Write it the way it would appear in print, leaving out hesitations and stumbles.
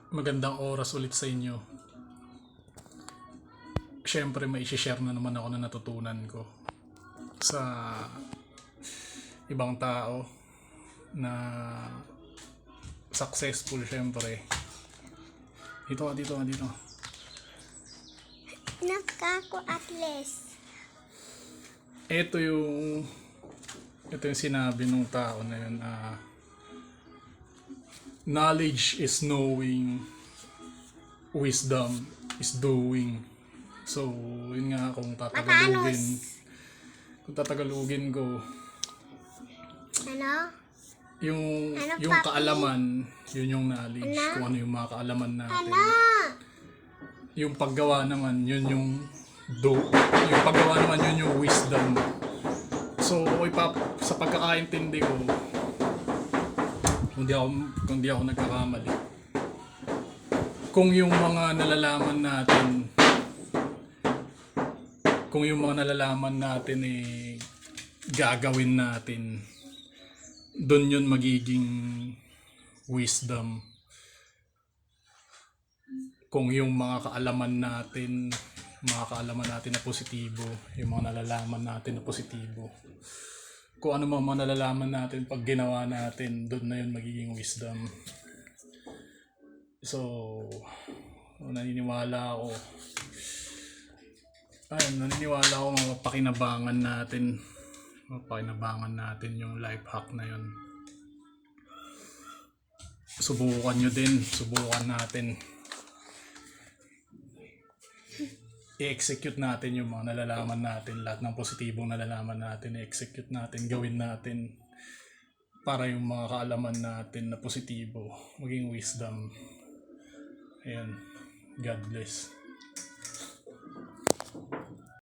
Magandang oras ulit sa inyo. Siyempre may share na naman ako na natutunan ko sa ibang tao na successful siyempre. Dito. Nakako atlas. Ito yung sinabi ng tao na yun, knowledge is knowing, wisdom is doing. So, yun nga kung tatagalugin ko, Ano? yung papi? kaalaman, yun yung knowledge, kung ano yung mga kaalaman natin. Yung paggawa naman, yun yung paggawa naman, yun yung wisdom. So, sa pagkakaintindi ko, kung di ako nagkakamali, kung yung mga nalalaman natin gagawin natin, doon yun magiging wisdom. Kung yung mga kaalaman natin na positibo, yung mga nalalaman natin na positibo, kung ano mga nalalaman natin pag ginawa natin, doon na yun magiging wisdom. So, naniniwala ako mapakinabangan natin yung life hack na yun. Subukan natin i-execute natin yung mga nalalaman natin, lahat ng positibong nalalaman natin, i-execute natin, gawin natin para yung mga kaalaman natin na positibo maging wisdom. Ayan, God bless.